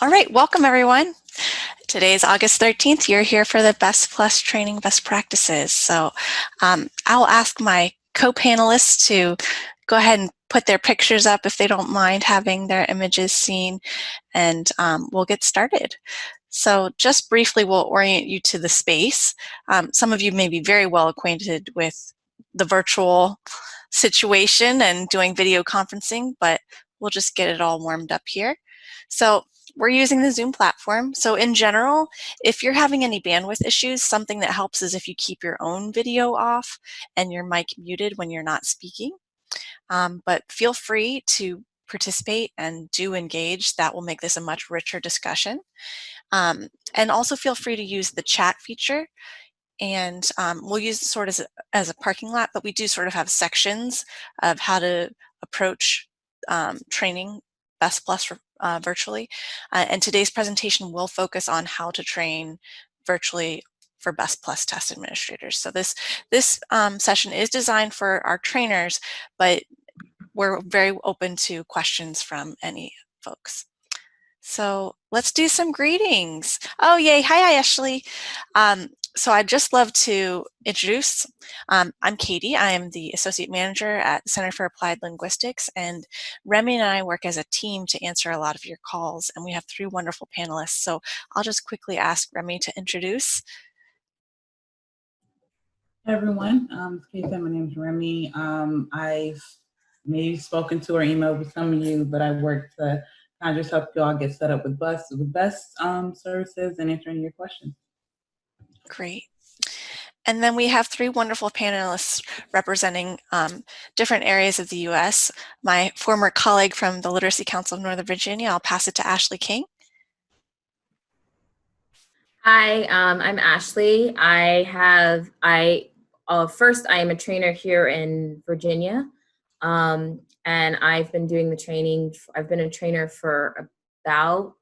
All right, welcome everyone. Today is August 13th. You're here for the Best Plus Training Best Practices. So I'll ask my co-panelists to go ahead and put their pictures up if they don't mind having their images seen, and we'll get started. So just briefly, we'll orient you to the space. Some of you may be very well acquainted with the virtual situation and doing video conferencing, but we'll just get it all warmed up here. So we're using the Zoom platform. So in general, if you're having any bandwidth issues, something that helps is if you keep your own video off and your mic muted when you're not speaking. But feel free to participate and do engage. That will make this a much richer discussion. And also feel free to use the chat feature. And we'll use it sort of as a parking lot, but we do sort of have sections of how to approach training Best Plus virtually. And today's presentation will focus on how to train virtually for Best Plus test administrators. So this session is designed for our trainers, but we're very open to questions from any folks. So let's do some greetings. Oh, yay. Hi, Ashley. So I'd just love to introduce, I'm Katie. I am the Associate Manager at the Center for Applied Linguistics, and Remy and I work as a team to answer a lot of your calls, and we have 3 wonderful panelists. So I'll just quickly ask Remy to introduce. Hi everyone, Katie, my name is Remy. I've maybe spoken to or emailed with some of you, but I work to kind of just help you all get set up with best services and answering your questions. Great. And then we have 3 wonderful panelists representing different areas of the U.S. My former colleague from the Literacy Council of Northern Virginia, I'll pass it to Ashley King. Hi, I'm Ashley. First, I am a trainer here in Virginia, and I've been doing the training. I've been a trainer for about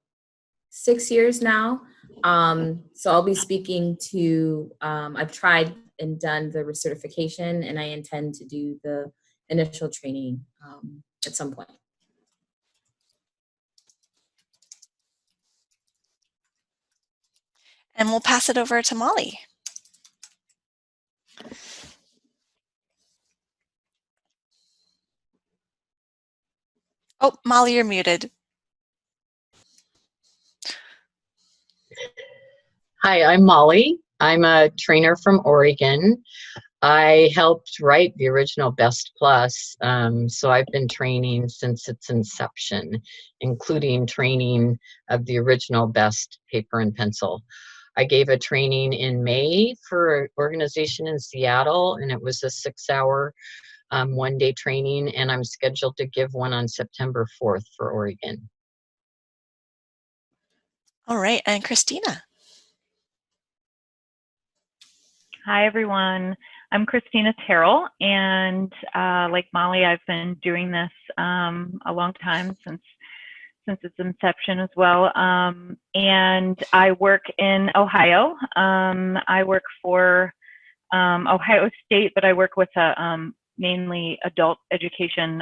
6 years now. So I'll be speaking to, I've tried and done the recertification, and I intend to do the initial training at some point. And we'll pass it over to Molly. Oh, Molly, you're muted. Hi, I'm Molly. I'm a trainer from Oregon. I helped write the original Best Plus, so I've been training since its inception, including training of the original Best paper and pencil. I gave a training in May for an organization in Seattle, and it was a 6-hour one-day training, and I'm scheduled to give one on September 4th for Oregon. All right, and Christina. Hi, everyone. I'm Christina Terrell, and like Molly, I've been doing this a long time, since its inception as well. And I work in Ohio. I work for Ohio State, but I work with mainly adult education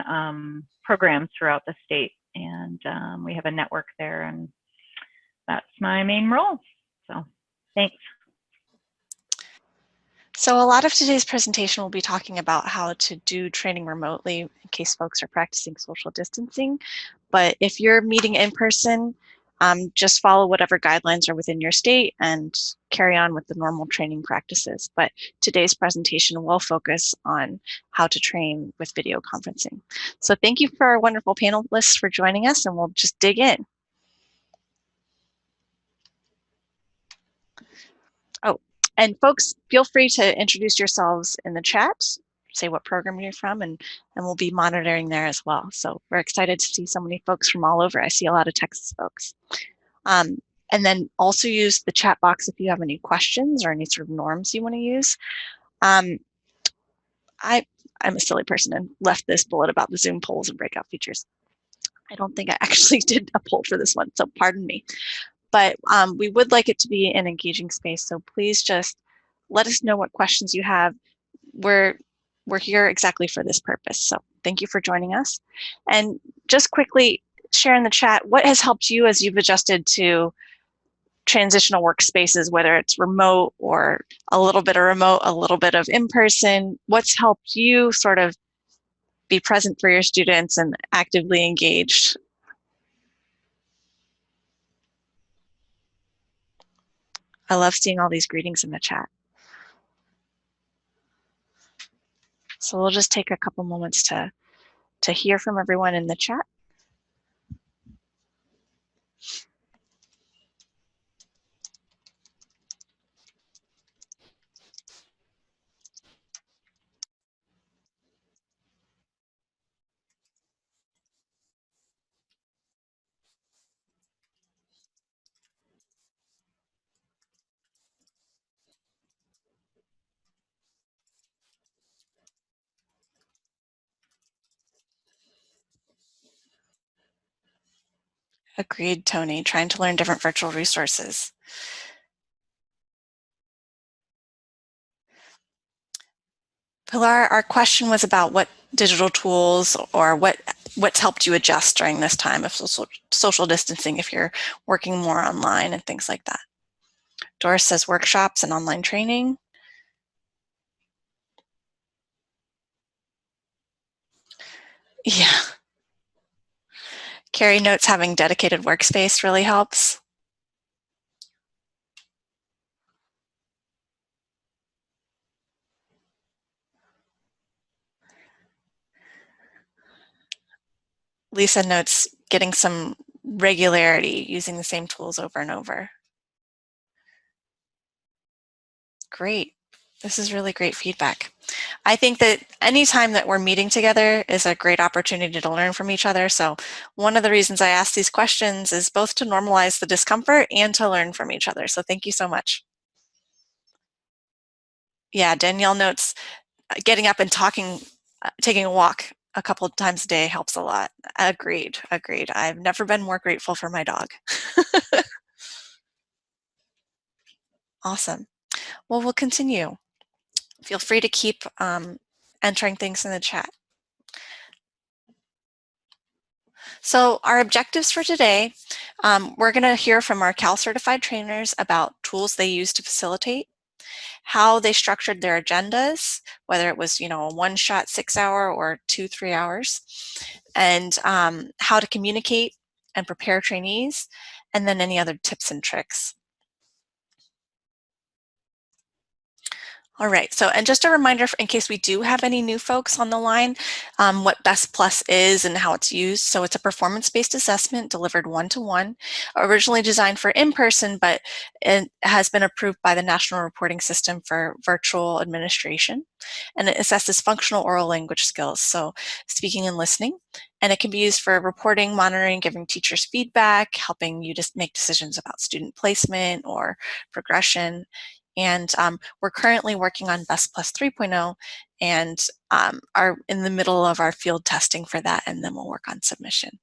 programs throughout the state. And we have a network there, and that's my main role. So thanks. So a lot of today's presentation will be talking about how to do training remotely in case folks are practicing social distancing. But if you're meeting in person, just follow whatever guidelines are within your state and carry on with the normal training practices. But today's presentation will focus on how to train with video conferencing. So thank you for our wonderful panelists for joining us, and we'll just dig in. Oh, and folks, feel free to introduce yourselves in the chat, say what program you're from, and we'll be monitoring there as well. So we're excited to see so many folks from all over. I see a lot of Texas folks. And then also use the chat box if you have any questions or any sort of norms you want to use. I'm a silly person and left this bullet about the Zoom polls and breakout features. I don't think I actually did a poll for this one, so pardon me. But we would like it to be an engaging space, so please just let us know what questions you have. We're here exactly for this purpose, so thank you for joining us. And just quickly, share in the chat what has helped you as you've adjusted to transitional workspaces, whether it's remote or a little bit of remote, a little bit of in-person. What's helped you sort of be present for your students and actively engaged? I love seeing all these greetings in the chat. So we'll just take a couple moments to hear from everyone in the chat. Agreed, Tony, trying to learn different virtual resources. Pilar, our question was about what digital tools or what's helped you adjust during this time of social distancing if you're working more online and things like that. Doris says workshops and online training. Yeah. Carrie notes having dedicated workspace really helps. Lisa notes getting some regularity using the same tools over and over. Great. This is really great feedback. I think that any time that we're meeting together is a great opportunity to learn from each other. So one of the reasons I ask these questions is both to normalize the discomfort and to learn from each other. So thank you so much. Yeah, Danielle notes getting up and talking, taking a walk a couple of times a day helps a lot. Agreed, agreed. I've never been more grateful for my dog. Awesome. Well, we'll continue. Feel free to keep entering things in the chat. So our objectives for today, we're going to hear from our Cal certified trainers about tools they use to facilitate, how they structured their agendas, whether it was, a one-shot 6-hour or 2-3 hours, and how to communicate and prepare trainees, and then any other tips and tricks. All right, so and just a reminder in case we do have any new folks on the line, what Best Plus is and how it's used. So it's a performance-based assessment delivered one-to-one, originally designed for in-person, but it has been approved by the National Reporting System for virtual administration. And it assesses functional oral language skills, so speaking and listening. And it can be used for reporting, monitoring, giving teachers feedback, helping you to make decisions about student placement or progression. And we're currently working on Best Plus 3.0 and are in the middle of our field testing for that, and then we'll work on submission.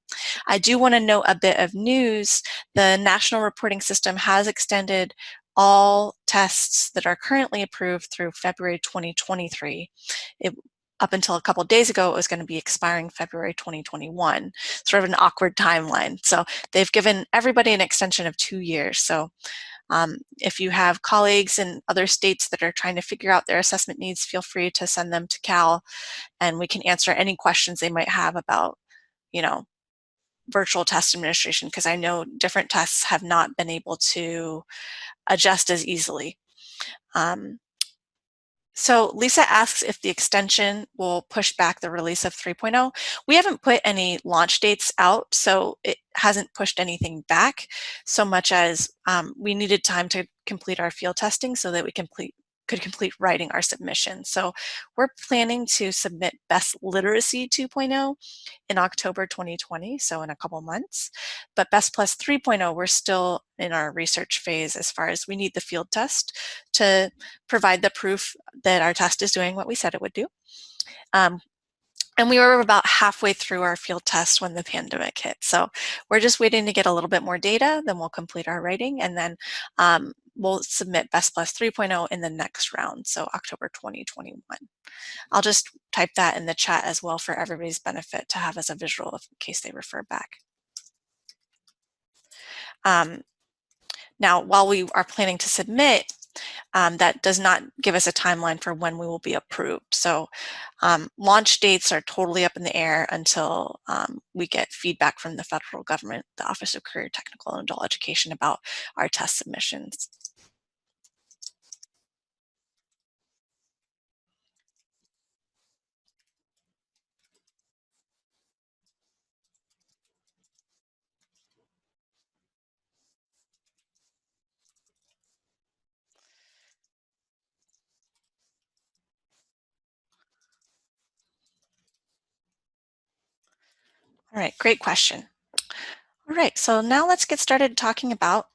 I do want to note a bit of news. The National Reporting System has extended all tests that are currently approved through February 2023. Up until a couple of days ago, it was going to be expiring February 2021, sort of an awkward timeline. So they've given everybody an extension of 2 years. So if you have colleagues in other states that are trying to figure out their assessment needs, feel free to send them to Cal, and we can answer any questions they might have about, virtual test administration, because I know different tests have not been able to adjust as easily. So Lisa asks if the extension will push back the release of 3.0. We haven't put any launch dates out, so it hasn't pushed anything back so much as we needed time to complete our field testing so that we could complete writing our submission. So we're planning to submit Best Literacy 2.0 in October 2020, so in a couple months. But Best Plus 3.0, we're still in our research phase as far as we need the field test to provide the proof that our test is doing what we said it would do. And we were about halfway through our field test when the pandemic hit. So we're just waiting to get a little bit more data, then we'll complete our writing, and then we'll submit Best Plus 3.0 in the next round, so October 2021. I'll just type that in the chat as well for everybody's benefit to have as a visual in case they refer back. Now, while we are planning to submit, that does not give us a timeline for when we will be approved. So launch dates are totally up in the air until we get feedback from the federal government, the Office of Career, Technical, and Adult Education about our test submissions. All right, great question. All right, so now let's get started talking about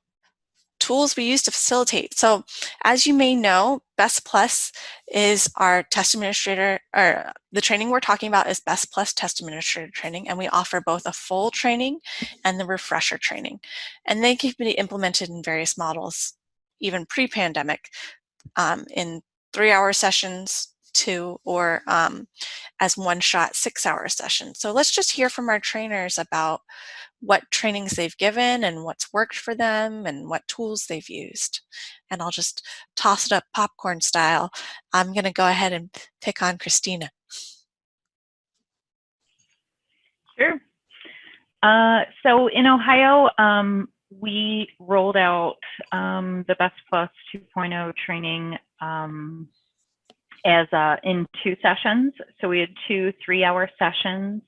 tools we use to facilitate. So as you may know, Best Plus is our test administrator, or the training we're talking about is Best Plus Test Administrator Training, and we offer both a full training and the refresher training. And they can be implemented in various models, even pre-pandemic, in 3-hour sessions, or as one-shot 6-hour sessions. So let's just hear from our trainers about what trainings they've given and what's worked for them and what tools they've used. And I'll just toss it up popcorn style. I'm going to go ahead and pick on Christina. Sure. So in Ohio, we rolled out the Best Plus 2.0 training in 2 sessions. So we had 2 3-hour sessions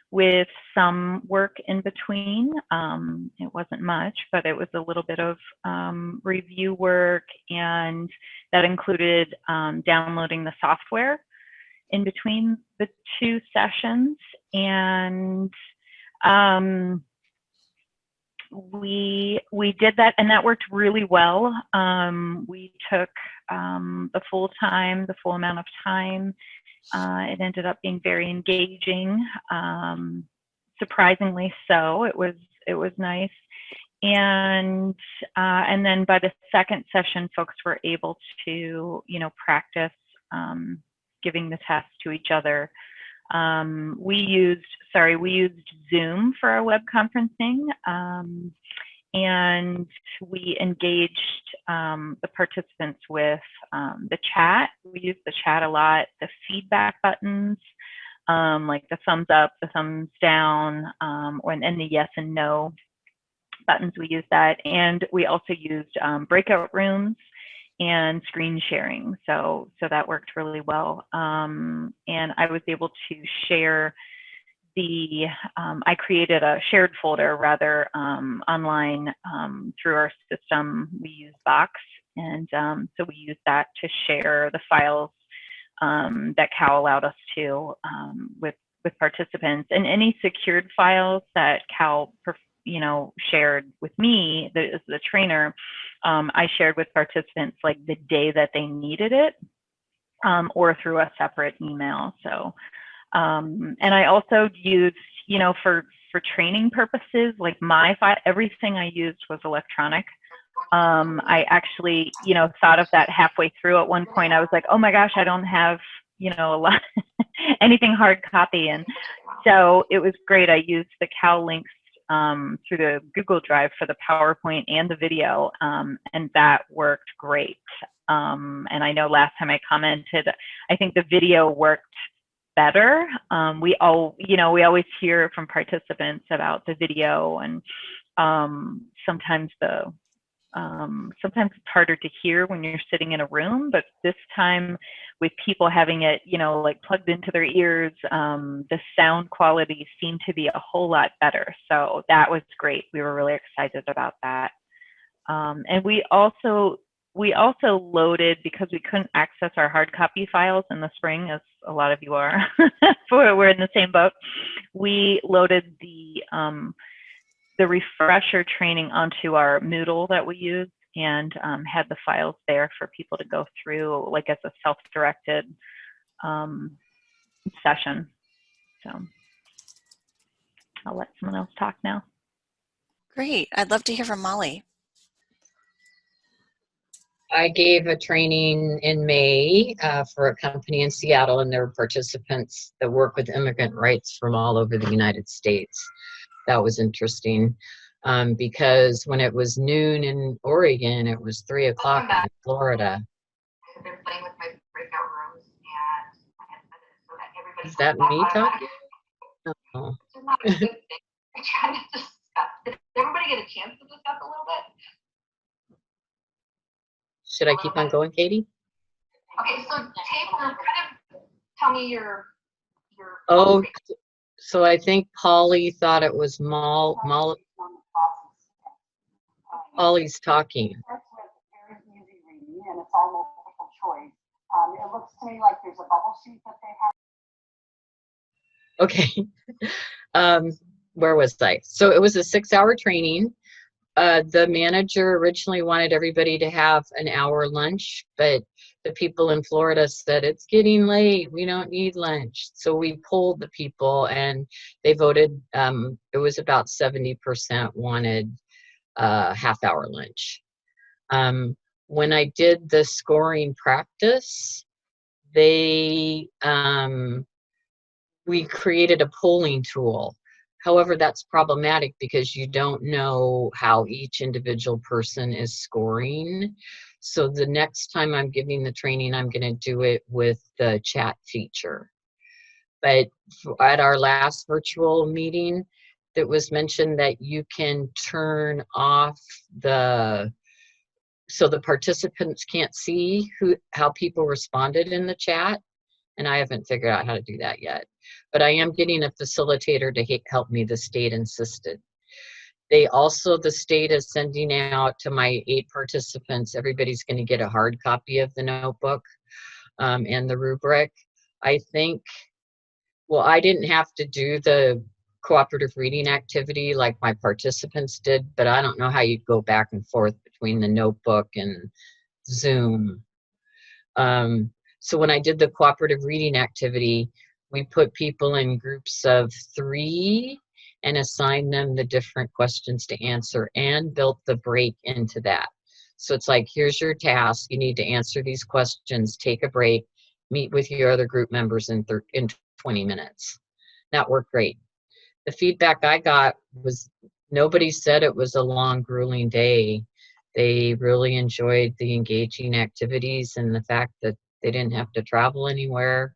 with some work in between. It wasn't much, but it was a little bit of review work, and that included downloading the software in between the 2 sessions. And we did that, and that worked really well. We took the full amount of time. It ended up being very engaging, surprisingly so. It was nice, and then by the second session, folks were able to practice giving the test to each other. We used Zoom for our web conferencing, and we engaged the participants with the chat. We used the chat a lot, the feedback buttons, like the thumbs up, the thumbs down, and the yes and no buttons. We used that, and we also used breakout rooms and screen sharing. So that worked really well. And I was able to share I created a shared folder rather online through our system. We use Box, and so we used that to share the files that Cal allowed us to with participants, and any secured files that Cal shared with me, the trainer, I shared with participants like the day that they needed it, or through a separate email. So, and I also used, for training purposes, like everything I used was electronic. I actually, thought of that halfway through. At one point, I was like, oh my gosh, I don't have, a lot, anything hard copy. And so it was great. I used the Cal links through the Google Drive for the PowerPoint and the video, and that worked great. And I know last time I commented, I think the video worked better. We always hear from participants about the video, and sometimes it's harder to hear when you're sitting in a room, but this time with people having it, like plugged into their ears, the sound quality seemed to be a whole lot better. So that was great. We were really excited about that. And we also loaded, because we couldn't access our hard copy files in the spring, as a lot of you are, we're in the same boat. We loaded the refresher training onto our Moodle that we use, and had the files there for people to go through, like as a self-directed session. So I'll let someone else talk now. Great. I'd love to hear from Molly. I gave a training in May for a company in Seattle, and there were participants that work with immigrant rights from all over the United States. That was interesting. because when it was noon in Oregon, it was 3 o'clock in Florida. I've been playing with my breakout rooms, and I had set it so that everybody. Is that me talking? Oh. Which is not a good thing. We're trying to discuss. Did everybody get a chance to discuss a little bit? Should I keep on going, Katie? Okay, so Tabor, kind of tell me your. Oh, so I think Polly thought it was Molly's talking. Very easy reading, and it's all multiple choice. It looks to me like there's a bubble sheet that they have. Okay. Where was I? So it was a 6-hour training. The manager originally wanted everybody to have an hour lunch, but the people in Florida said, it's getting late, we don't need lunch. So we polled the people and they voted, it was about 70% wanted a half-hour lunch. When I did the scoring practice, we created a polling tool. However, that's problematic because you don't know how each individual person is scoring. So the next time I'm giving the training, I'm going to do it with the chat feature. But at our last virtual meeting, it was mentioned that you can turn off so the participants can't see how people responded in the chat. And I haven't figured out how to do that yet. But I am getting a facilitator to help me. The state insisted. The state is sending out to my 8 participants, everybody's going to get a hard copy of the notebook and the rubric. I think, well, I didn't have to do the cooperative reading activity like my participants did, but I don't know how you go back and forth between the notebook and Zoom. So when I did the cooperative reading activity, we put people in groups of 3 and assigned them the different questions to answer and built the break into that. So it's like, here's your task. You need to answer these questions, take a break, meet with your other group members in 20 minutes. That worked great. The feedback I got was nobody said it was a long, grueling day. They really enjoyed the engaging activities and the fact that they didn't have to travel anywhere.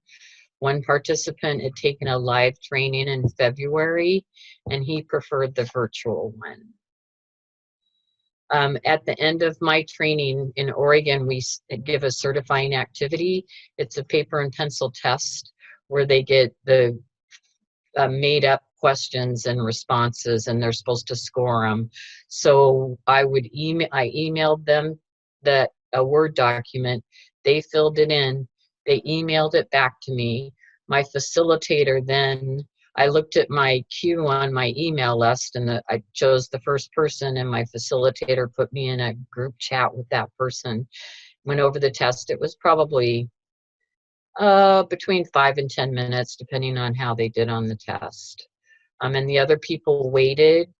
One participant had taken a live training in February, and he preferred the virtual one. At the end of my training in Oregon, we give a certifying activity. It's a paper and pencil test where they get the made up questions and responses, and they're supposed to score them. So I emailed them a Word document. They filled it in. They emailed it back to me. My facilitator then, I looked at my queue on my email list and I chose the first person, and my facilitator put me in a group chat with that person. Went over the test. It was probably between 5 and 10 minutes, depending on how they did on the test. And the other people waited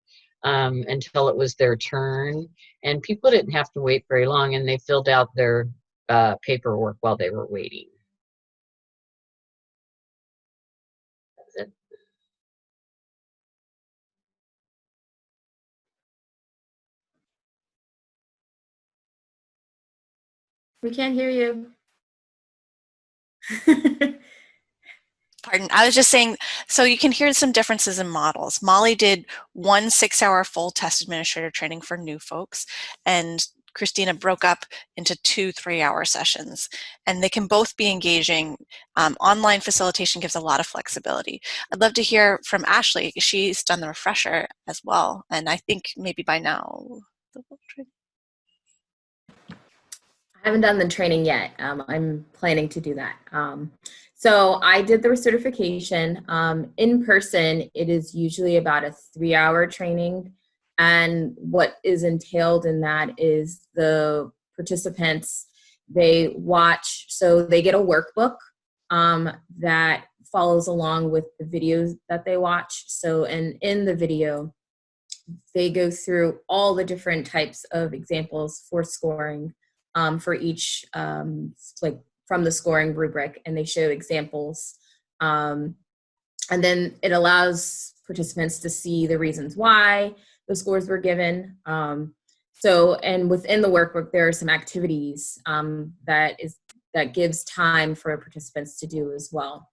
until it was their turn. And people didn't have to wait very long, and they filled out their paperwork while they were waiting. That's it. We can't hear you. Pardon, I was just saying, so you can hear some differences in models. Molly did 1 6-hour full test administrator training for new folks, and Christina broke up into 2 3-hour sessions, and they can both be engaging. Online facilitation gives a lot of flexibility. I'd love to hear from Ashley. She's done the refresher as well, and I think maybe by now. I haven't done the training yet. I'm planning to do that. So I did the certification. In person, it is usually about a 3-hour training. And what is entailed in that is the participants, they watch, so they get a workbook that follows along with the videos that they watch. So in the video, they go through all the different types of examples for scoring for each, like from the scoring rubric, and they show examples. And then it allows participants to see the reasons why, the scores were given. So, and within the workbook, there are some activities that gives time for participants to do as well.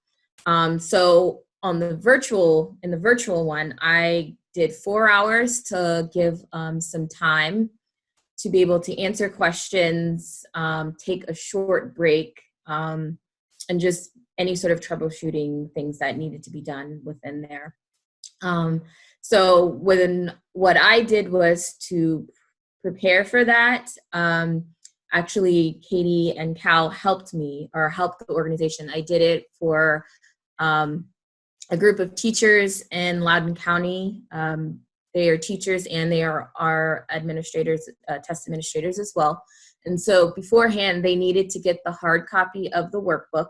So in the virtual one, I did 4 hours to give some time to be able to answer questions, take a short break, and just any sort of troubleshooting things that needed to be done within there. So what I did was to prepare for that. Actually, Katie and Cal helped me, or helped the organization. I did it for a group of teachers in Loudoun County. They are teachers and they are our administrators, test administrators as well. And so beforehand, they needed to get the hard copy of the workbook.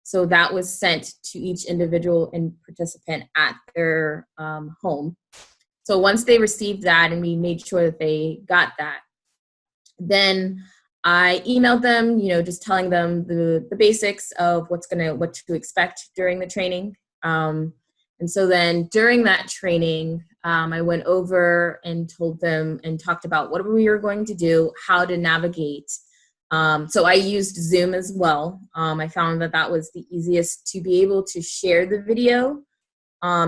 So that was sent to each individual and participant at their home. So once they received that and we made sure that they got that, then I emailed them, just telling them the basics of what to expect during the training. And so then during that training, I went over and told them and talked about what we were going to do, how to navigate. So I used Zoom as well. I found that was the easiest to be able to share the video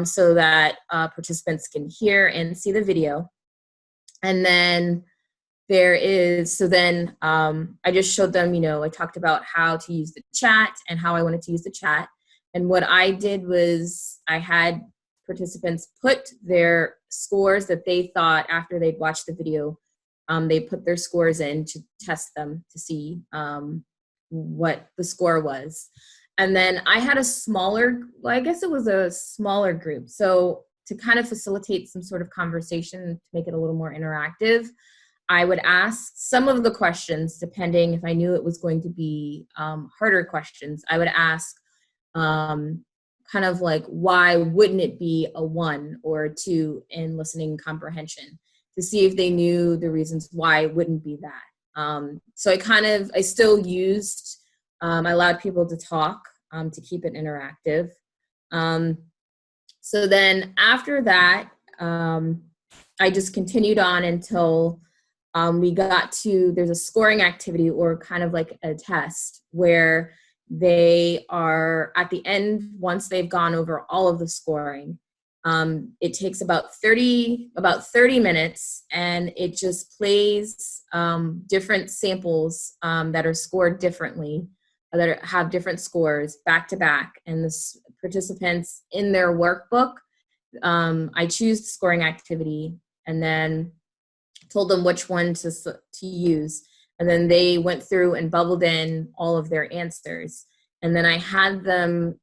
so that participants can hear and see the video. And then I just showed them, I talked about how to use the chat and how I wanted to use the chat. And what I did was I had participants put their scores that they thought after they'd watched the video, they put their scores in to test them to see what the score was. And then I had a smaller group. So to kind of facilitate some sort of conversation, to make it a little more interactive, I would ask some of the questions, depending if I knew it was going to be harder questions. I would ask kind of like, why wouldn't it be a 1 or a 2 in listening comprehension, to see if they knew the reasons why it wouldn't be that. So I still used, I allowed people to talk to keep it interactive. So then after that, I just continued on until we got to, there's a scoring activity or kind of like a test where they are at the end, once they've gone over all of the scoring, it takes about 30 minutes, and it just plays different samples that are scored differently, that have different scores back to back. And the participants in their workbook, I choose the scoring activity and then told them which one to use. And then they went through and bubbled in all of their answers. And then I had them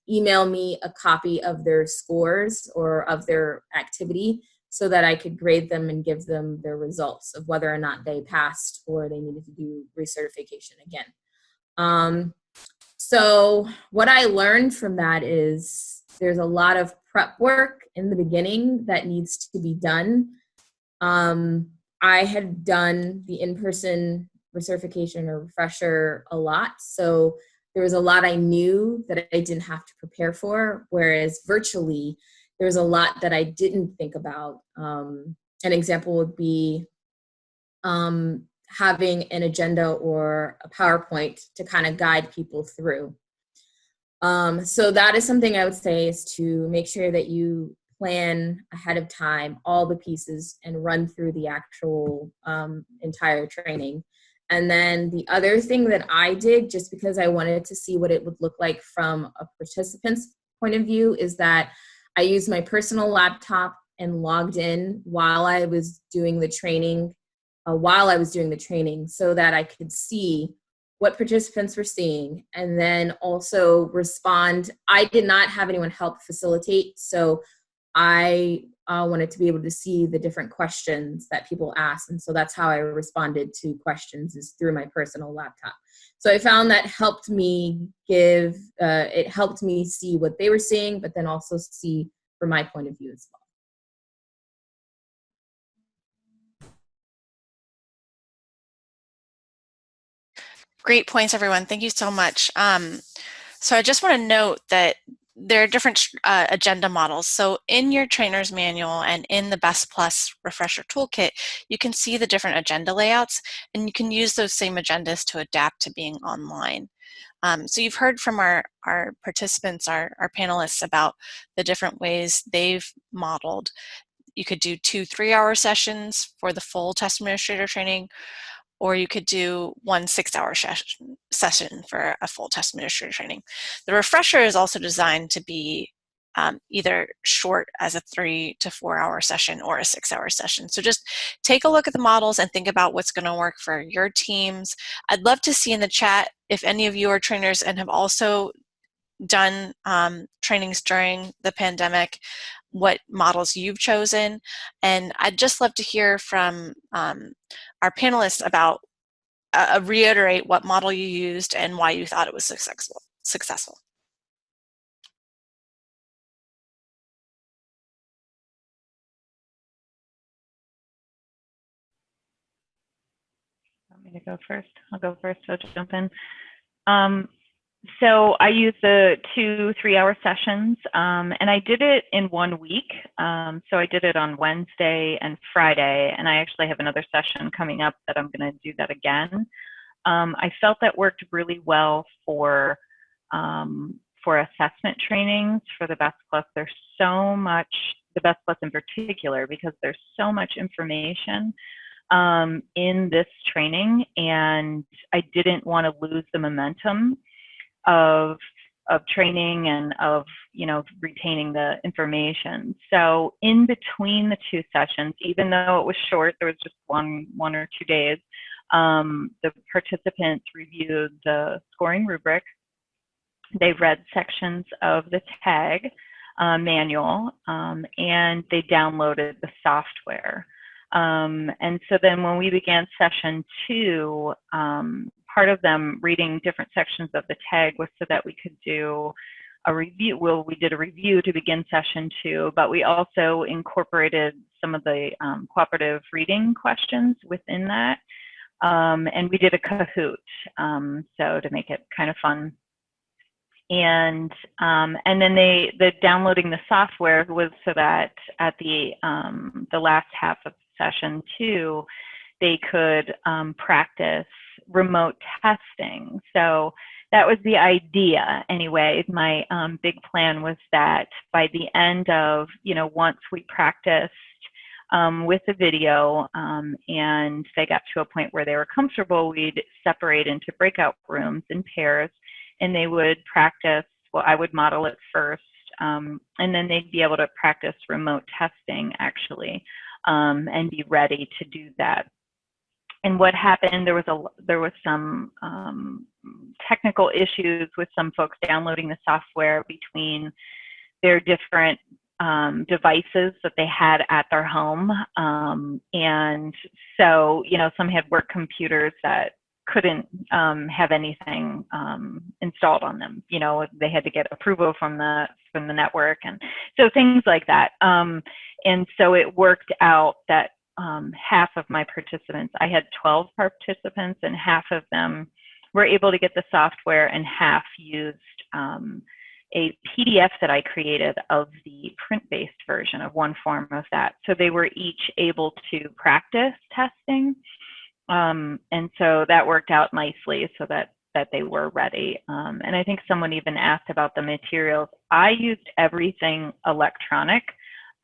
email me a copy of their scores or of their activity so that I could grade them and give them their results of whether or not they passed or they needed to do recertification again. So what I learned from that is there's a lot of prep work in the beginning that needs to be done. I had done the in-person recertification or refresher a lot, so there was a lot I knew that I didn't have to prepare for, whereas virtually, there was a lot that I didn't think about. An example would be having an agenda or a PowerPoint to kind of guide people through. So that is something I would say, is to make sure that you plan ahead of time all the pieces and run through the actual entire training. And then the other thing that I did, just because I wanted to see what it would look like from a participant's point of view, is that I used my personal laptop and logged in while I was doing the training, so that I could see what participants were seeing and then also respond. I did not have anyone help facilitate, so I wanted to be able to see the different questions that people asked. And so that's how I responded to questions, is through my personal laptop. So I found that helped me it helped me see what they were seeing, but then also see from my point of view as well. Great points, everyone. Thank you so much. So I just want to note that there are different agenda models. So in your trainer's manual and in the Best Plus Refresher Toolkit, you can see the different agenda layouts, and you can use those same agendas to adapt to being online. So you've heard from our participants, our panelists, about the different ways they've modeled. You could do 2 3-hour sessions for the full test administrator training, or you could do 1 6-hour session for a full test administrator training. The refresher is also designed to be either short as a 3 to 4-hour session or a 6-hour session. So just take a look at the models and think about what's going to work for your teams. I'd love to see in the chat if any of you are trainers and have also done trainings during the pandemic, what models you've chosen. And I'd just love to hear from our panelists about reiterate what model you used and why you thought it was successful. Want me to go first? I'll go first. I'll jump in. So I used the 2 3-hour sessions, and I did it in 1 week. So I did it on Wednesday and Friday, and I actually have another session coming up that I'm going to do that again. I felt that worked really well for assessment trainings for the Best Plus. There's so much, the Best Plus in particular, because there's so much information in this training, and I didn't want to lose the momentum of training and of, you know, retaining the information. So in between the 2 sessions, even though it was short, there was just one or 2 days, the participants reviewed the scoring rubric. They read sections of the tag manual, and they downloaded the software. And so then when we began session 2, part of them reading different sections of the tag was so that we could do a review. Well, we did a review to begin session 2, but we also incorporated some of the cooperative reading questions within that. And we did a Kahoot, so to make it kind of fun. And then the downloading the software was so that at the last half of session 2, they could practice remote testing. So that was the idea anyway. My big plan was that by the end of, you know, once we practiced with the video and they got to a point where they were comfortable, we'd separate into breakout rooms in pairs, and they would practice, well, I would model it first, and then they'd be able to practice remote testing actually, and be ready to do that. And what happened, there was some technical issues with some folks downloading the software between their different devices that they had at their home. And so, you know, some had work computers that couldn't have anything installed on them. You know, they had to get approval from the network, and so things like that. And so it worked out that half of my participants, I had 12 participants, and half of them were able to get the software, and half used a PDF that I created of the print-based version of one form of that. So they were each able to practice testing. And so that worked out nicely so that they were ready. And I think someone even asked about the materials. I used everything electronic.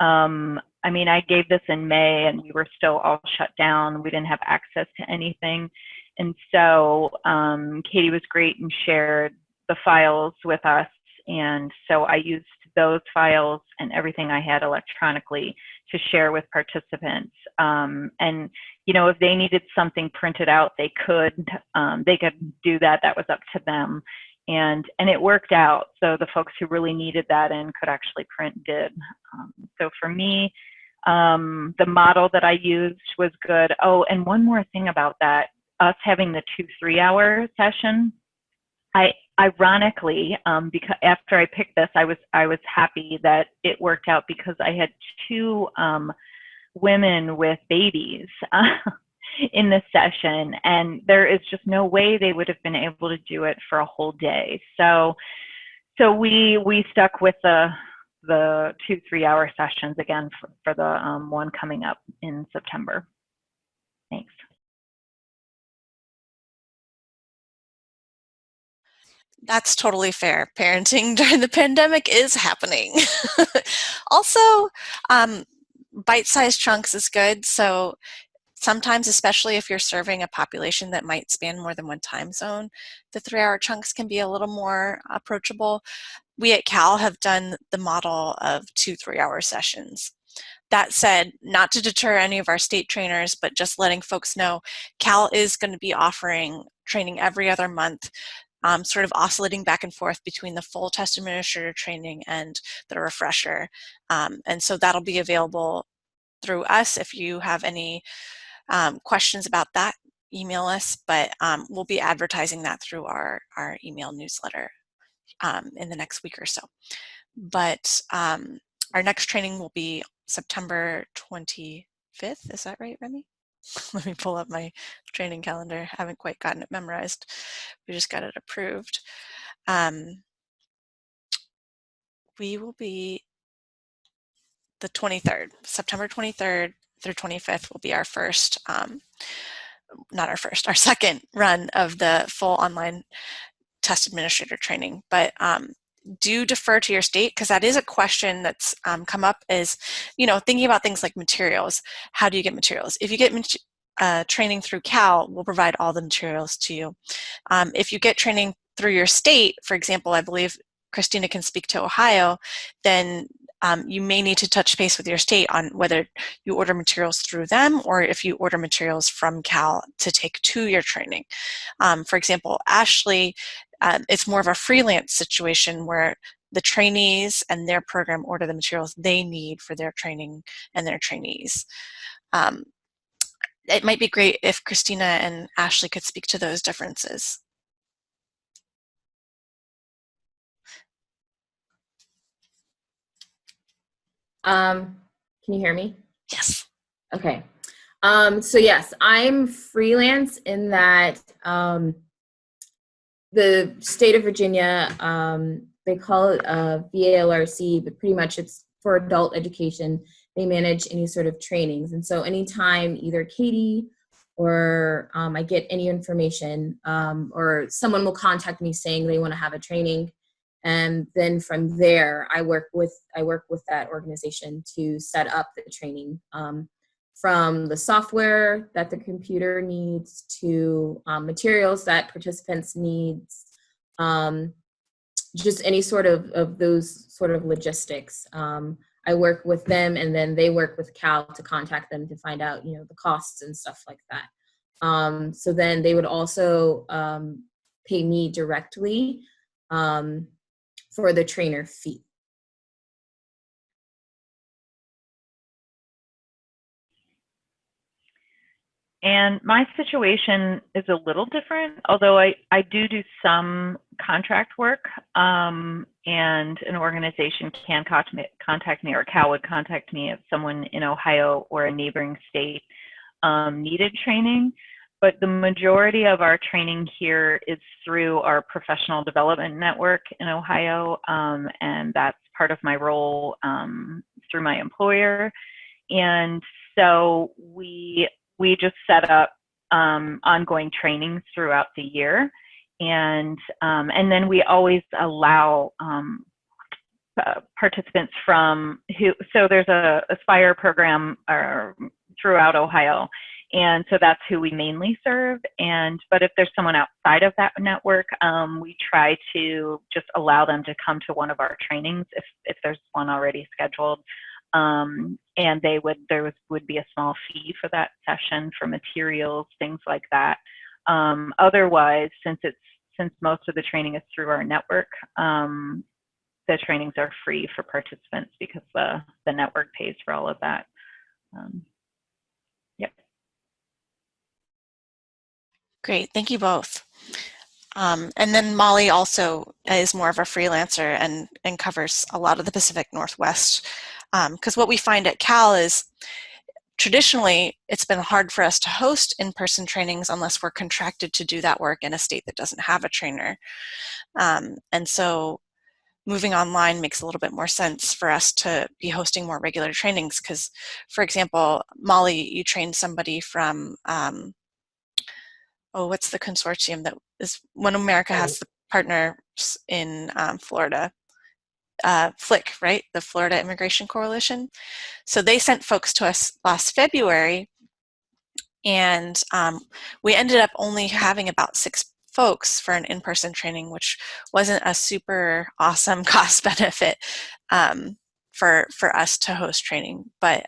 I mean, I gave this in May and we were still all shut down. We didn't have access to anything. And so Katie was great and shared the files with us. And so I used those files and everything I had electronically to share with participants. And, you know, if they needed something printed out, they could do that. That was up to them. And it worked out. So the folks who really needed that and could actually print did. So for me, the model that I used was good. Oh, and one more thing about that, us having the 2 3-hour session, ironically, because after I picked this, I was happy that it worked out because I had 2 women with babies in this session, and there is just no way they would have been able to do it for a whole day. So So we stuck with the 2 3-hour sessions again for the one coming up in September. Thanks. That's totally fair. Parenting during the pandemic is happening. Also, bite-sized chunks is good. So sometimes, especially if you're serving a population that might span more than one time zone, the 3-hour chunks can be a little more approachable. We at Cal have done the model of 2 3-hour sessions. That said, not to deter any of our state trainers, but just letting folks know, Cal is going to be offering training every other month, sort of oscillating back and forth between the full test administrator training and the refresher. And so that'll be available through us. If you have any questions about that, email us, but we'll be advertising that through our email newsletter in the next week or so. But our next training will be September 25th. Is that right, Remy? Let me pull up my training calendar. I haven't quite gotten it memorized. We just got it approved. We will be the 23rd, September 23rd through 25th will be our first, not our first, our second run of the full online test administrator training. But do defer to your state, because that is a question that's come up, is, thinking about things like materials. How do you get materials? If you get training through Cal, we'll provide all the materials to you. If you get training through your state, for example, I believe Christina can speak to Ohio, then you may need to touch base with your state on whether you order materials through them or if you order materials from Cal to take to your training. For example, Ashley, it's more of a freelance situation where the trainees and their program order the materials they need for their training and their trainees. It might be great if Christina and Ashley could speak to those differences. Can you hear me? Yes. Okay. So yes, I'm freelance in that the state of Virginia, they call it VALRC, but pretty much it's for adult education. They manage any sort of trainings. And so anytime either Katie or I get any information or someone will contact me saying they want to have a training, and then from there I work with that organization to set up the training, from the software that the computer needs to materials that participants needs, just any sort of those sort of logistics. I work with them, and then they work with Cal to contact them to find out, the costs and stuff like that. So then they would also pay me directly for the trainer fee. And my situation is a little different, although I do some contract work, and an organization can contact me, or Cal would contact me if someone in Ohio or a neighboring state needed training. But the majority of our training here is through our professional development network in Ohio, and that's part of my role through my employer. And so we just set up ongoing trainings throughout the year, and then we always allow participants from so there's a Aspire program throughout Ohio, and so that's who we mainly serve. But if there's someone outside of that network, we try to just allow them to come to one of our trainings if there's one already scheduled. And there would be a small fee for that session for materials, things like that. Otherwise, since most of the training is through our network, the trainings are free for participants because the network pays for all of that. Yep. Great, thank you both. And then Molly also is more of a freelancer and covers a lot of the Pacific Northwest. Because what we find at Cal is traditionally it's been hard for us to host in-person trainings unless we're contracted to do that work in a state that doesn't have a trainer. And so moving online makes a little bit more sense for us to be hosting more regular trainings because, for example, Molly, you trained somebody from, what's the consortium that is, When America Has the Partners in Florida? FLIC, right? The Florida Immigration Coalition. So they sent folks to us last February, and we ended up only having about 6 folks for an in-person training, which wasn't a super awesome cost benefit for us to host training. But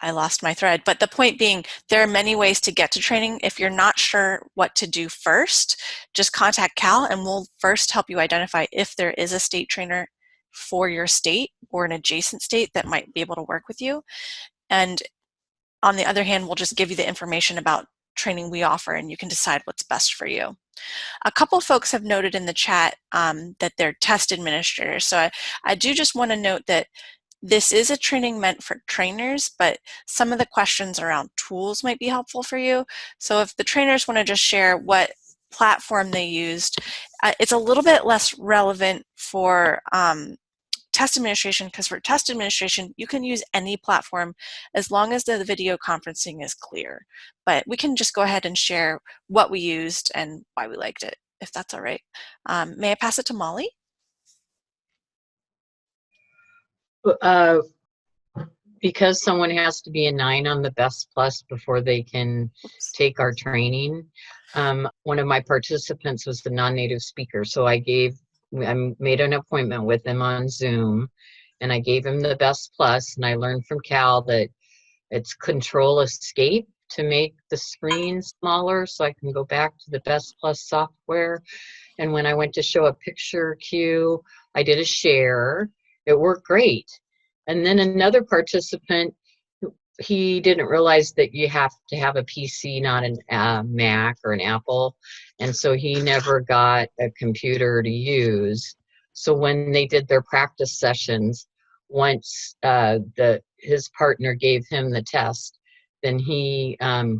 I lost my thread. But the point being, there are many ways to get to training. If you're not sure what to do first, just contact Cal and we'll first help you identify if there is a state trainer for your state or an adjacent state that might be able to work with you. And on the other hand, we'll just give you the information about training we offer and you can decide what's best for you. A couple folks have noted in the chat that they're test administrators. So I do just want to note that this is a training meant for trainers, but some of the questions around tools might be helpful for you. So if the trainers want to just share what platform they used, it's a little bit less relevant for test administration, because for test administration, you can use any platform as long as the video conferencing is clear. But we can just go ahead and share what we used and why we liked it, if that's all right. May I pass it to Molly? Because someone has to be a 9 on the Best Plus before they can take our training, one of my participants was the non-native speaker. So I made an appointment with him on Zoom and I gave him the Best Plus, and I learned from Cal that it's Control Escape to make the screen smaller so I can go back to the Best Plus software. And when I went to show a picture cue, I did a share. It worked great. And then another participant, he didn't realize that you have to have a PC, not a Mac or an Apple. And so he never got a computer to use. So when they did their practice sessions, once his partner gave him the test, then he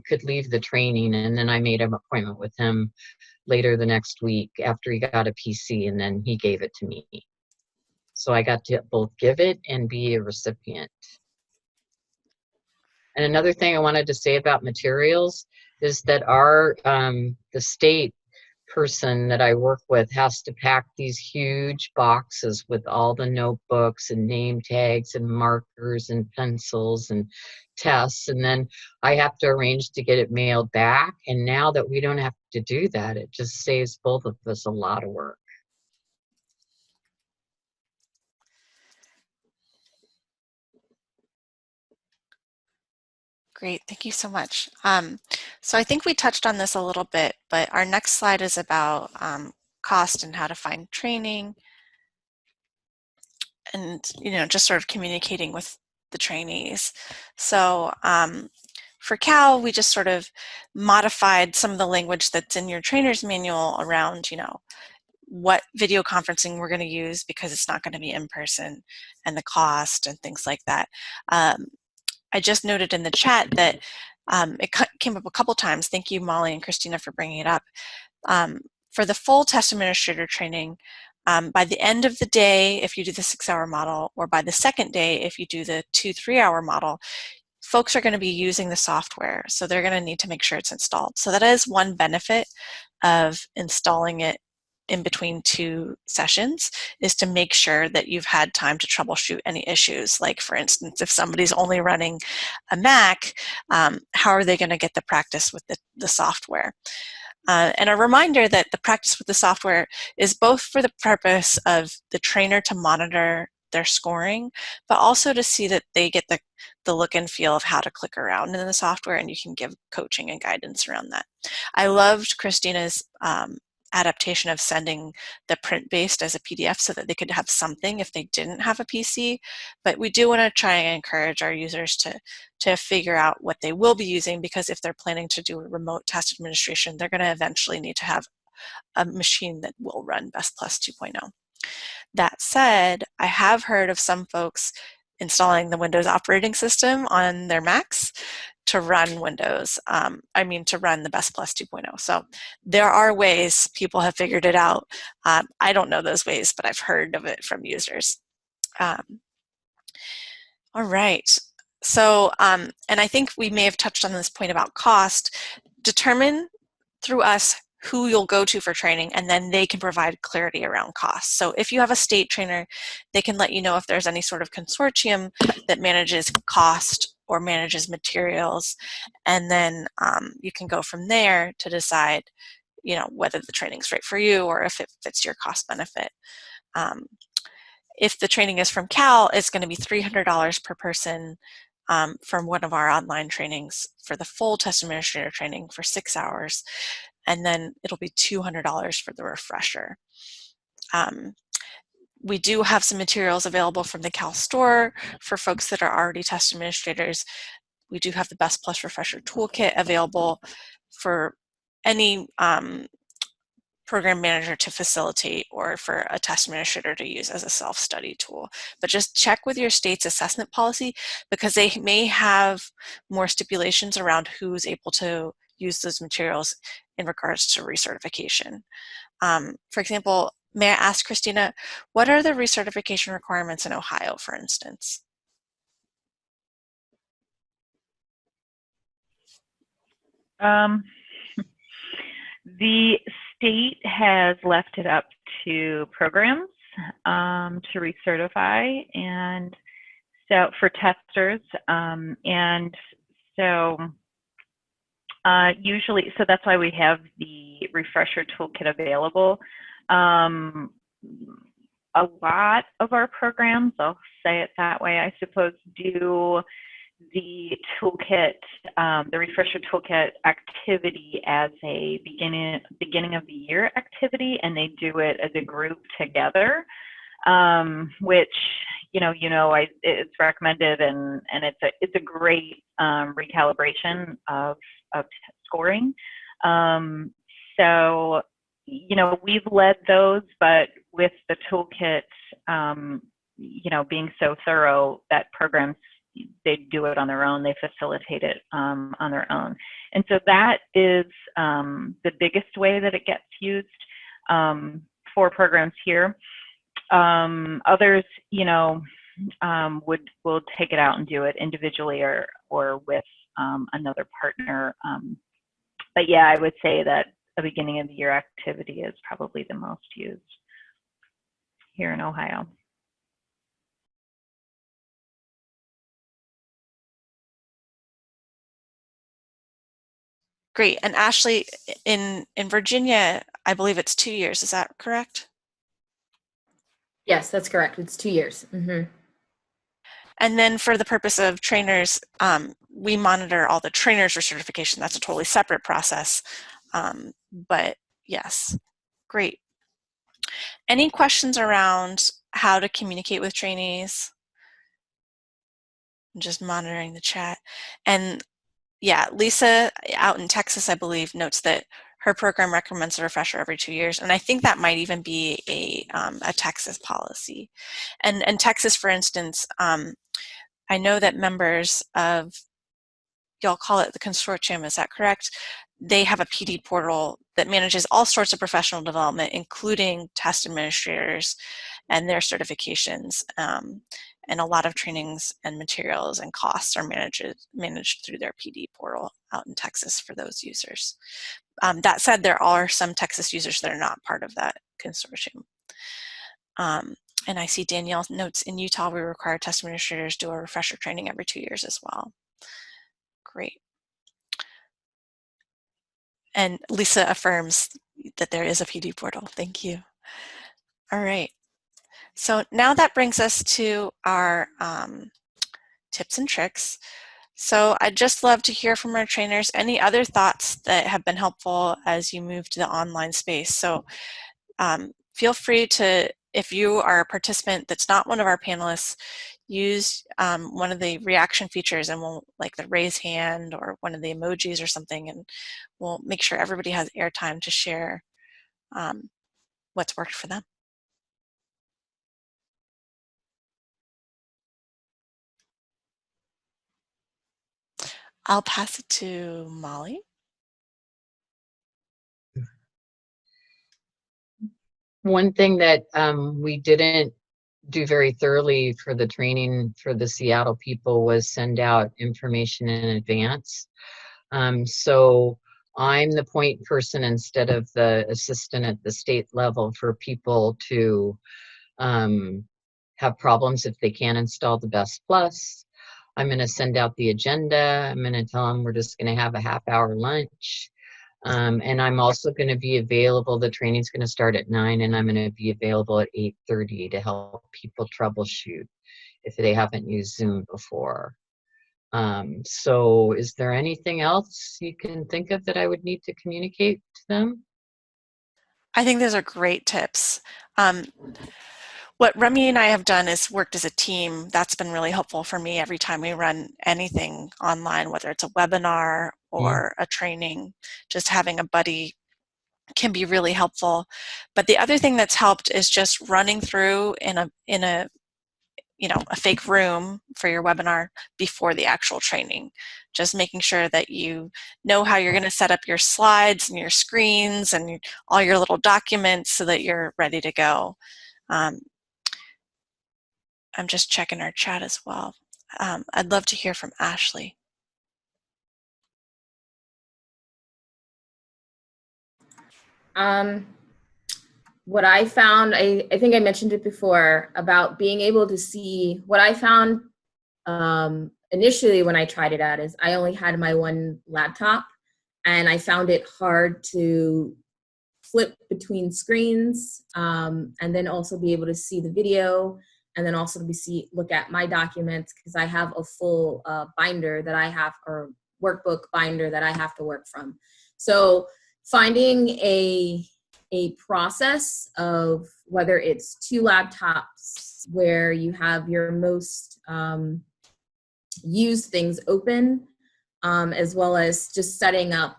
could leave the training. And then I made an appointment with him later the next week after he got a PC, and then he gave it to me. So I got to both give it and be a recipient. And another thing I wanted to say about materials is that the state person that I work with has to pack these huge boxes with all the notebooks and name tags and markers and pencils and tests. And then I have to arrange to get it mailed back. And now that we don't have to do that, it just saves both of us a lot of work. Great, thank you so much. So I think we touched on this a little bit, but our next slide is about cost and how to find training and, just sort of communicating with the trainees. So for Cal, we just sort of modified some of the language that's in your trainer's manual around, what video conferencing we're going to use because it's not going to be in person and the cost and things like that. I just noted in the chat that it came up a couple times. Thank you, Molly and Christina, for bringing it up. For the full test administrator training, by the end of the day, if you do the 6-hour model, or by the second day, if you do the 2-3-hour model, folks are going to be using the software. So they're going to need to make sure it's installed. So that is one benefit of installing it in between 2 sessions, is to make sure that you've had time to troubleshoot any issues. Like, for instance, if somebody's only running a Mac, how are they going to get the practice with the software? And a reminder that the practice with the software is both for the purpose of the trainer to monitor their scoring, but also to see that they get the look and feel of how to click around in the software, and you can give coaching and guidance around that. I loved Christina's adaptation of sending the print-based as a PDF so that they could have something if they didn't have a PC. But we do want to try and encourage our users to figure out what they will be using, because if they're planning to do a remote test administration, they're going to eventually need to have a machine that will run Best Plus 2.0. That said, I have heard of some folks installing the Windows operating system on their Macs. to run Windows, to run the Best Plus 2.0. So there are ways, people have figured it out. I don't know those ways, but I've heard of it from users. All right. So, and I think we may have touched on this point about cost. Determine through us who you'll go to for training, and then they can provide clarity around costs. So if you have a state trainer, they can let you know if there's any sort of consortium that manages cost or manages materials, and then you can go from there to decide, whether the training's right for you or if it fits your cost benefit. If the training is from Cal, it's going to be $300 per person from one of our online trainings for the full test administrator training for 6 hours, and then it'll be $200 for the refresher. We do have some materials available from the Cal store for folks that are already test administrators. We do have the Best Plus Refresher Toolkit available for any program manager to facilitate or for a test administrator to use as a self-study tool. But just check with your state's assessment policy, because they may have more stipulations around who's able to use those materials in regards to recertification. For example, may I ask, Christina, what are the recertification requirements in Ohio, for instance? The state has left it up to programs to recertify, and so for testers, and so usually, so that's why we have the refresher toolkit available. A lot of our programs, I'll say it that way, I suppose, do the toolkit, the refresher toolkit activity as a beginning of the year activity, and they do it as a group together, which it's recommended, and it's a great recalibration of scoring. So we've led those, but with the toolkit, being so thorough that programs, they do it on their own, they facilitate it on their own. And so that is the biggest way that it gets used for programs here. Others, will take it out and do it individually or with another partner. But yeah, I would say that a beginning of the year activity is probably the most used here in Ohio. Great. And Ashley, in Virginia, I believe it's 2 years. Is that correct? Yes, that's correct. It's 2 years. Mm-hmm. And then for the purpose of trainers, we monitor all the trainers for certification. That's a totally separate process. But yes, great. Any questions around how to communicate with trainees? I'm just monitoring the chat. And yeah, Lisa out in Texas, I believe, notes that her program recommends a refresher every 2 years. And I think that might even be a Texas policy. And Texas, for instance, I know that members of, y'all call it the consortium, is that correct? They have a PD portal that manages all sorts of professional development, including test administrators and their certifications. And a lot of trainings and materials and costs are managed through their PD portal out in Texas for those users. That said, there are some Texas users that are not part of that consortium. And I see Danielle notes in Utah, we require test administrators do a refresher training every 2 years as well. Great. And Lisa affirms that there is a PD portal. Thank you. All right. So now that brings us to our tips and tricks. So I'd just love to hear from our trainers any other thoughts that have been helpful as you move to the online space. So feel free to, if you are a participant that's not one of our panelists, use one of the reaction features, and we'll, like the raise hand or one of the emojis or something, and we'll make sure everybody has airtime to share what's worked for them. I'll pass it to Molly. One thing that we didn't do very thoroughly for the training for the Seattle people was send out information in advance. So I'm the point person instead of the assistant at the state level for people to have problems if they can't install the Best Plus. I'm going to send out the agenda. I'm going to tell them we're just going to have a half-hour lunch. And I'm also going to be available. The training's going to start at 9, and I'm going to be available at 8:30 to help people troubleshoot if they haven't used Zoom before. So is there anything else you can think of that I would need to communicate to them? I think those are great tips. What Remy and I have done is worked as a team. That's been really helpful for me every time we run anything online, whether it's a webinar or a training. Just having a buddy can be really helpful. But the other thing that's helped is just running through in a fake room for your webinar before the actual training. Just making sure that you know how you're going to set up your slides and your screens and all your little documents so that you're ready to go. I'm just checking our chat as well. I'd love to hear from Ashley. What I found, I think I mentioned it before, about being able to see, what I found initially when I tried it out is I only had my one laptop, and I found it hard to flip between screens, and then also be able to see the video, and then also to look at my documents, because I have a full binder that I have, or workbook binder that I have to work from. So finding a process of whether it's 2 laptops where you have your most used things open, as well as just setting up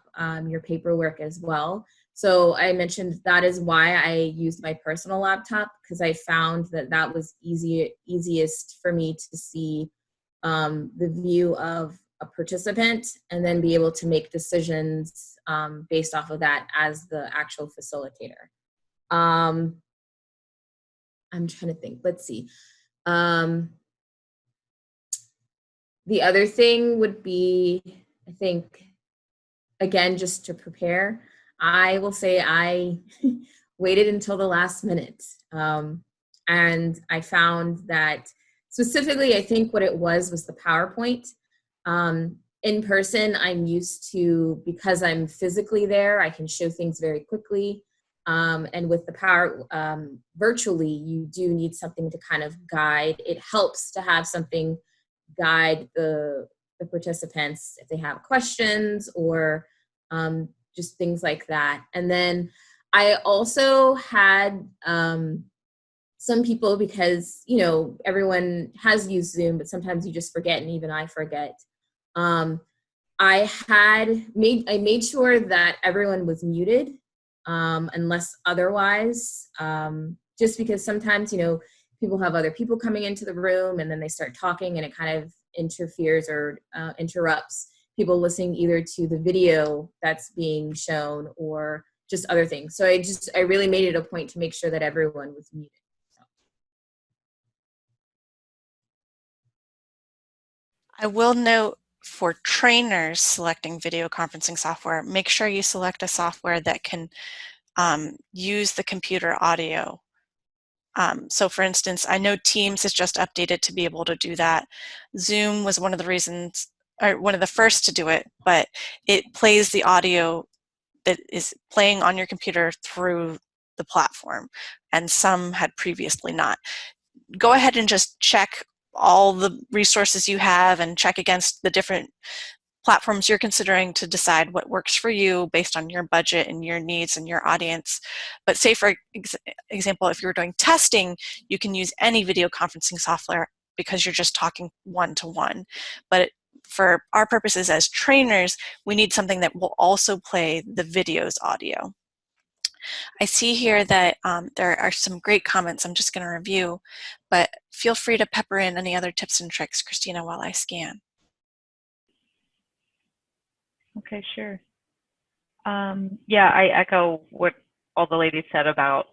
your paperwork as well. So I mentioned that is why I used my personal laptop, because I found that that was easiest for me to see the view of a participant and then be able to make decisions based off of that as the actual facilitator. I'm trying to think, let's see. The other thing would be, I think, again, just to prepare, I will say I waited until the last minute. And I found that specifically, I think what it was the PowerPoint. In person, I'm used to, because I'm physically there, I can show things very quickly. And with the virtually, you do need something to kind of guide. It helps to have something guide the participants if they have questions or just things like that. And then I also had some people, because everyone has used Zoom, but sometimes you just forget, and even I forget. I made sure that everyone was muted, unless otherwise, just because sometimes people have other people coming into the room, and then they start talking, and it kind of interferes or interrupts people listening either to the video that's being shown or just other things. So I really made it a point to make sure that everyone was muted. I will note, for trainers selecting video conferencing software, make sure you select a software that can use the computer audio. So for instance, I know Teams has just updated to be able to do that. Zoom was one of the reasons, or one of the first to do it, but it plays the audio that is playing on your computer through the platform, and some had previously not. Go ahead and just check all the resources you have and check against the different platforms you're considering to decide what works for you based on your budget and your needs and your audience. But say, for example, if you're doing testing, you can use any video conferencing software because you're just talking one-to-one. But for our purposes as trainers, we need something that will also play the video's audio. I see here that there are some great comments I'm just going to review, but feel free to pepper in any other tips and tricks, Christina, while I scan. Okay, sure. Yeah, I echo what all the ladies said about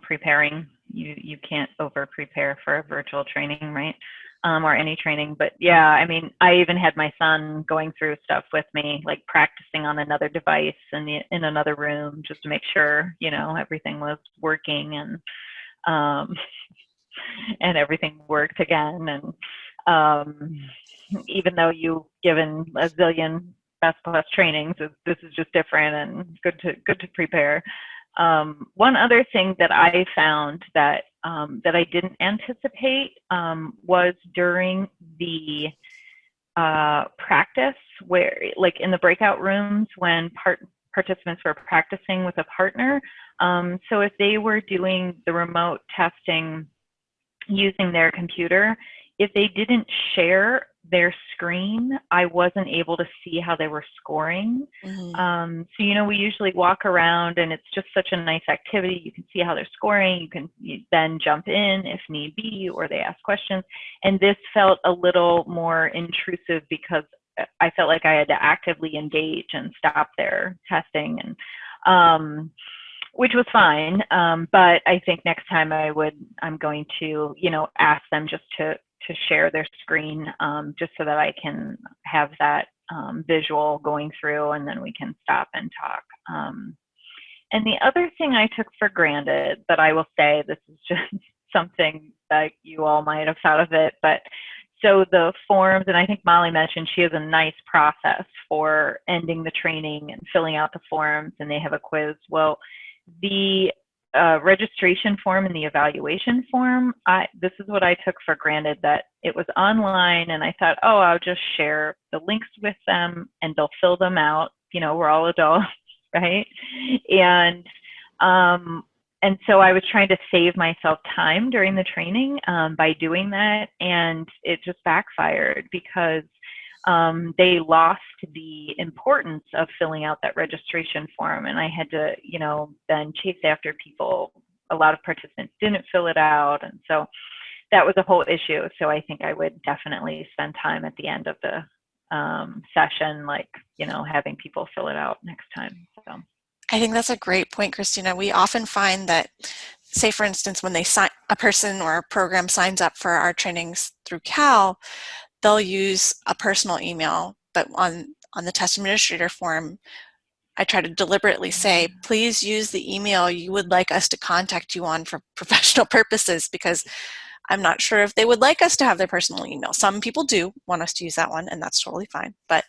preparing. You can't over prepare for a virtual training, right? Or any training. But yeah, I mean, I even had my son going through stuff with me, like practicing on another device in another room, just to make sure, you know, everything was working um, and everything worked again. And even though you've given a zillion best plus trainings, this is just different and good to prepare. One other thing that I found that that I didn't anticipate was during the practice, where like in the breakout rooms when participants were practicing with a partner. So if they were doing the remote testing using their computer, if they didn't share their screen, I wasn't able to see how they were scoring. Mm-hmm. So, you know, we usually walk around and it's just such a nice activity. You can see how they're scoring. You then jump in if need be, or they ask questions. And this felt a little more intrusive because I felt like I had to actively engage and stop their testing, and which was fine. But I think next time I'm going to, you know, ask them just to share their screen, just so that I can have that visual going through, and then we can stop and talk. And the other thing I took for granted, but I will say this is just something that you all might have thought of it, but so the forms, and I think Molly mentioned she has a nice process for ending the training and filling out the forms, and they have a quiz. Well, the registration form and the evaluation form, this is what I took for granted, that it was online, and I thought, oh, I'll just share the links with them and they'll fill them out. You know, we're all adults, right? And so I was trying to save myself time during the training by doing that, and it just backfired because they lost the importance of filling out that registration form, and I had to, you know, then chase after people. A lot of participants didn't fill it out, and so that was a whole issue. So I think I would definitely spend time at the end of the session, like, you know, having people fill it out next time. So. I think that's a great point, Christina. We often find that, say for instance, when a person or a program signs up for our trainings through Cal, they'll use a personal email, but on the test administrator form, I try to deliberately say, please use the email you would like us to contact you on for professional purposes, because I'm not sure if they would like us to have their personal email. Some people do want us to use that one, and that's totally fine. But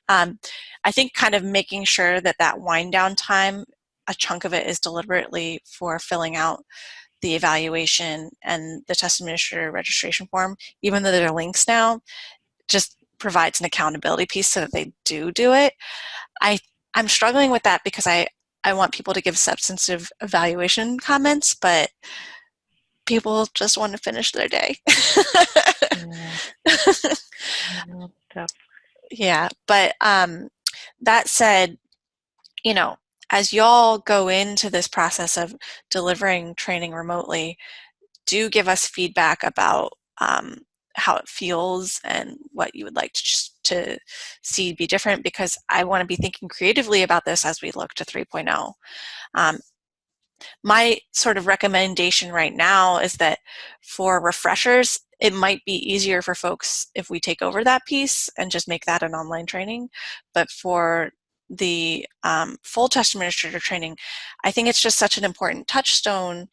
I think kind of making sure that wind down time, a chunk of it is deliberately for filling out the evaluation and the test administrator registration form, even though there are links now, just provides an accountability piece so that they do it. I'm struggling with that because I want people to give substantive evaluation comments, but people just want to finish their day. Yeah, but that said, you know, as y'all go into this process of delivering training remotely, do give us feedback about how it feels and what you would like to see be different, because I want to be thinking creatively about this as we look to 3.0. My sort of recommendation right now is that for refreshers, it might be easier for folks if we take over that piece and just make that an online training. But for the full test administrator training, I think it's just such an important touchstone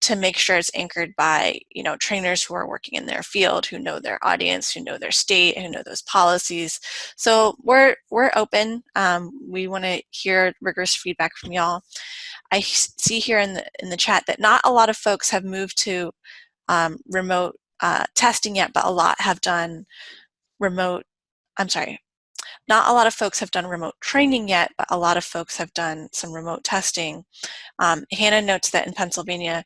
to make sure it's anchored by, you know, trainers who are working in their field, who know their audience, who know their state, who know those policies. So we're open. We want to hear rigorous feedback from y'all. I see here in the chat that not a lot of folks have moved to remote testing yet, but a lot have done remote, I'm sorry, not a lot of folks have done remote training yet, but a lot of folks have done some remote testing. Hannah notes that in Pennsylvania,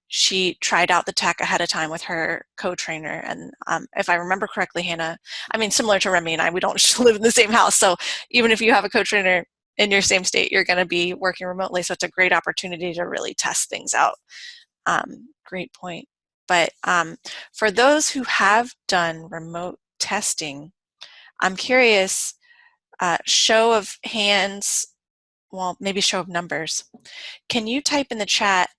she tried out the tech ahead of time with her co-trainer. And if I remember correctly, Hannah, I mean, similar to Remy and I, we don't live in the same house. So even if you have a co-trainer in your same state, you're going to be working remotely. So it's a great opportunity to really test things out. Great point. But for those who have done remote testing, I'm curious, Show of hands, well, maybe show of numbers. Can you type in the chat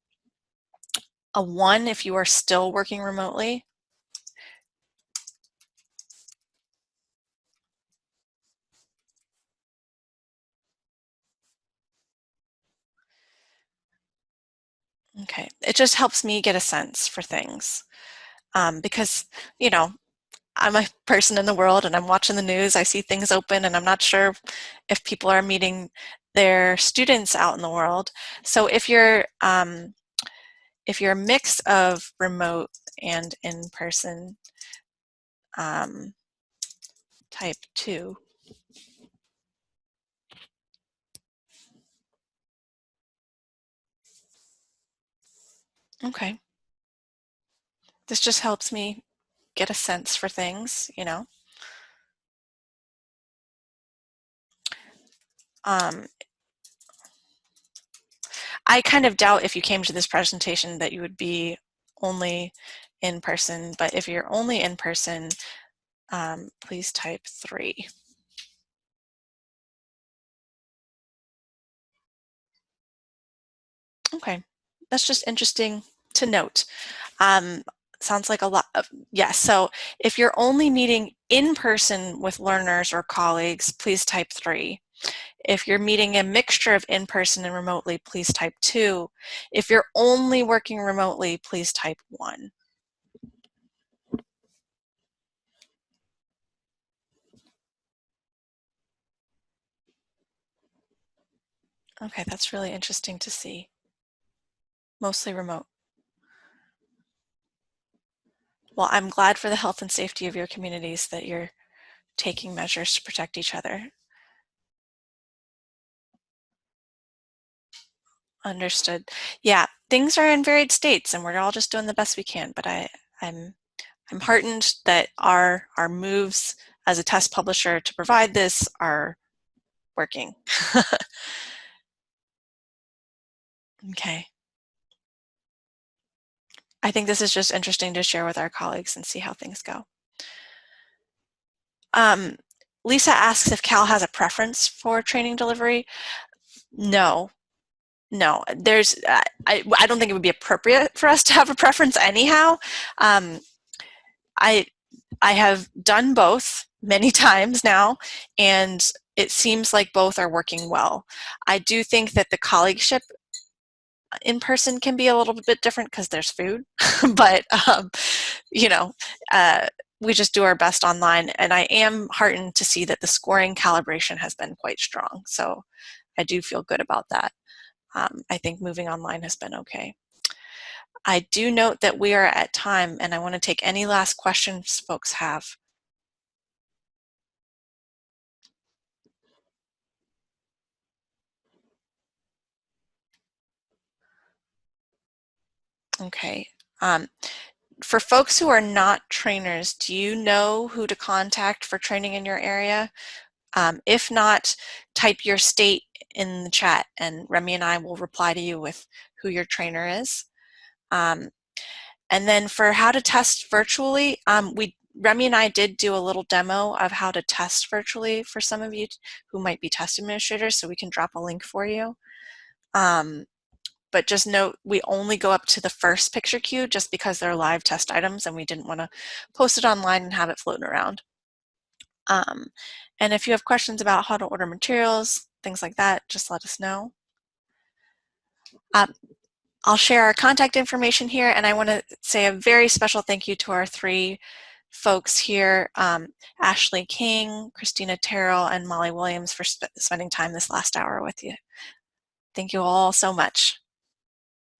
a 1 if you are still working remotely? Okay, it just helps me get a sense for things because, you know, I'm a person in the world and I'm watching the news, I see things open and I'm not sure if people are meeting their students out in the world. So if you're a mix of remote and in-person, type 2. Okay. This just helps me get a sense for things, you know. I kind of doubt if you came to this presentation that you would be only in person, but if you're only in person, please type 3. Okay, that's just interesting to note. Sounds like a lot of, yes, so if you're only meeting in person with learners or colleagues, please type 3. If you're meeting a mixture of in-person and remotely, please type 2. If you're only working remotely, please type 1. Okay, that's really interesting to see. Mostly remote. Well, I'm glad for the health and safety of your communities that you're taking measures to protect each other. Understood. Yeah, things are in varied states and we're all just doing the best we can, but I'm heartened that our moves as a test publisher to provide this are working. Okay. I think this is just interesting to share with our colleagues and see how things go. Lisa asks if Cal has a preference for training delivery. No, there's, I don't think it would be appropriate for us to have a preference anyhow. I have done both many times now, and it seems like both are working well. I do think that the colleagueship in person can be a little bit different because there's food, but you know, we just do our best online, and I am heartened to see that the scoring calibration has been quite strong. So I do feel good about that. I think moving online has been okay. I do note that we are at time, and I want to take any last questions folks have. Okay. For folks who are not trainers, do you know who to contact for training in your area? If not, type your state in the chat and Remy and I will reply to you with who your trainer is. And then for how to test virtually, Remy and I did do a little demo of how to test virtually for some of you who might be test administrators, so we can drop a link for you. But just note, we only go up to the first picture queue just because they're live test items and we didn't want to post it online and have it floating around. And if you have questions about how to order materials, things like that, just let us know. I'll share our contact information here, and I want to say a very special thank you to our 3 folks here, Ashley King, Christina Terrell, and Molly Williams for spending time this last hour with you. Thank you all so much.